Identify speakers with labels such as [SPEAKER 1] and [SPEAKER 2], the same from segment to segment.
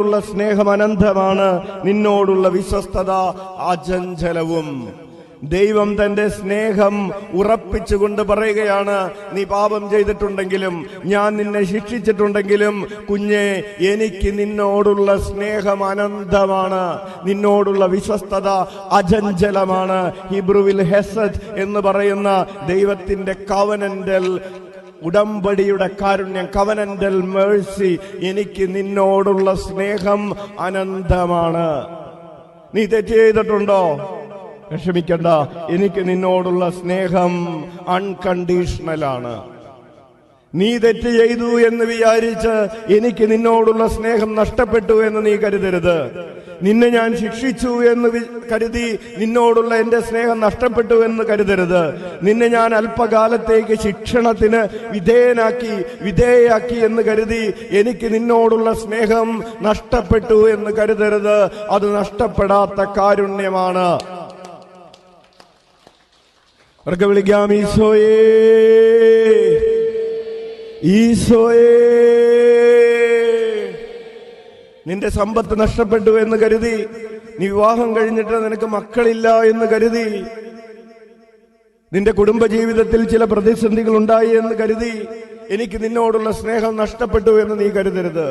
[SPEAKER 1] ഉള്ള സ്നേഹം അനന്തമാണ്, നിന്നോടുള്ള വിശ്വസ്തത അചഞ്ചലവും. ദൈവം തന്റെ സ്നേഹം ഉറപ്പിച്ചുകൊണ്ട് പറയുകയാണ്, നീ പാപം ചെയ്തിട്ടുണ്ടെങ്കിലും ഞാൻ നിന്നെ ശിക്ഷിച്ചിട്ടുണ്ടെങ്കിലും കുഞ്ഞെ, എനിക്ക് നിന്നോടുള്ള സ്നേഹം അനന്തമാണ്, നിന്നോടുള്ള വിശ്വസ്തത അചഞ്ചലമാണ്. ഹീബ്രുവിൽ ഹെസദ് എന്ന് പറയുന്ന ദൈവത്തിന്റെ കവനന്റൽ ഉടമ്പടിയുടെ കാരുണ്യം, കവനന്റൽ മേഴ്സി, എനിക്ക് നിന്നോടുള്ള സ്നേഹം അനന്തമാണ്. നീ തെറ്റ് ചെയ്തിട്ടുണ്ടോ? വിഷമിക്കണ്ട, എനിക്ക് നിന്നോടുള്ള സ്നേഹം അൺകണ്ടീഷണലാണ്. നീ തെറ്റ് ചെയ്തു എന്ന് വിചാരിച്ച് എനിക്ക് നിന്നോടുള്ള സ്നേഹം നഷ്ടപ്പെട്ടു എന്ന് നീ കരുതരുത്. നിന്നെ ഞാൻ ശിക്ഷിച്ചു എന്ന് കരുതി നിന്നോടുള്ള എന്റെ സ്നേഹം നഷ്ടപ്പെട്ടു എന്ന് കരുതരുത്. നിന്നെ ഞാൻ അല്പകാലത്തേക്ക് ശിക്ഷണത്തിന് വിധേയയാക്കി എന്ന് കരുതി എനിക്ക് നിന്നോടുള്ള സ്നേഹം നഷ്ടപ്പെട്ടു എന്ന് കരുതരുത്. അത് നഷ്ടപ്പെടാത്ത കാരുണ്യമാണ്. അവർക്ക് വിളിക്കാം, ഈശോയേ, ഈശോയേ. നിന്റെ സമ്പത്ത് നഷ്ടപ്പെട്ടു എന്ന് കരുതി, നീ വിവാഹം കഴിഞ്ഞിട്ട് നിനക്ക് മക്കളില്ല എന്ന് കരുതി, നിന്റെ കുടുംബജീവിതത്തിൽ ചില പ്രതിസന്ധികൾ ഉണ്ടായി എന്ന് കരുതി എനിക്ക് നിന്നോടുള്ള സ്നേഹം നഷ്ടപ്പെട്ടു എന്ന് നീ കരുതരുത്.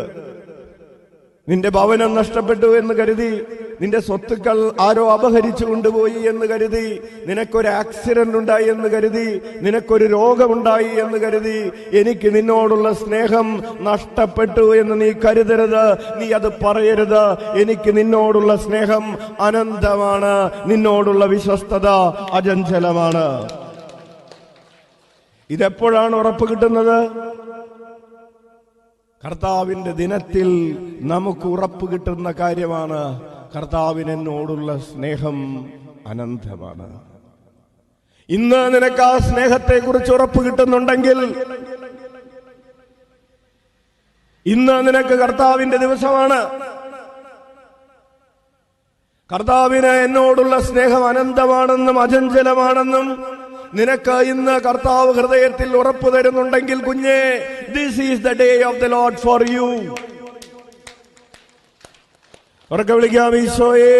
[SPEAKER 1] നിന്റെ ഭവനം നഷ്ടപ്പെട്ടു എന്ന് കരുതി, നിന്റെ സ്വത്തുക്കൾ ആരോ അപഹരിച്ചു കൊണ്ടുപോയി എന്ന് കരുതി, നിനക്കൊരു ആക്സിഡന്റ് ഉണ്ടായി എന്ന് കരുതി, നിനക്കൊരു രോഗമുണ്ടായി എന്ന് കരുതി എനിക്ക് നിന്നോടുള്ള സ്നേഹം നഷ്ടപ്പെട്ടു എന്ന് നീ കരുതരുത്. നീ അത് പറയരുത്. എനിക്ക് നിന്നോടുള്ള സ്നേഹം അനന്തമാണ്, നിന്നോടുള്ള വിശ്വസ്തത അചഞ്ചലമാണ്. ഇതെപ്പോഴാണ് ഉറപ്പ് കിട്ടുന്നത്? കർത്താവിന്റെ ദിനത്തിൽ നമുക്ക് ഉറപ്പ് കിട്ടുന്ന കാര്യമാണ്. കർത്താവിന് എന്നോടുള്ള സ്നേഹം അനന്തമാണ്. ഇന്ന് നിനക്ക് ആ സ്നേഹത്തെ കുറിച്ച് ഉറപ്പ് കിട്ടുന്നുണ്ടെങ്കിൽ, ഇന്ന് നിനക്ക് കർത്താവിന്റെ ദിവസമാണ്. കർത്താവിന് എന്നോടുള്ള സ്നേഹം അനന്തമാണെന്നും അചഞ്ചലമാണെന്നും നിനക്ക് ഇന്ന് കർത്താവ് ഹൃദയത്തിൽ ഉറപ്പ് തരുന്നുണ്ടെങ്കിൽ കുഞ്ഞേ, this is the day of the Lord for you. ഉറക്കെ വിളിക്കാം, ഈശോയേ.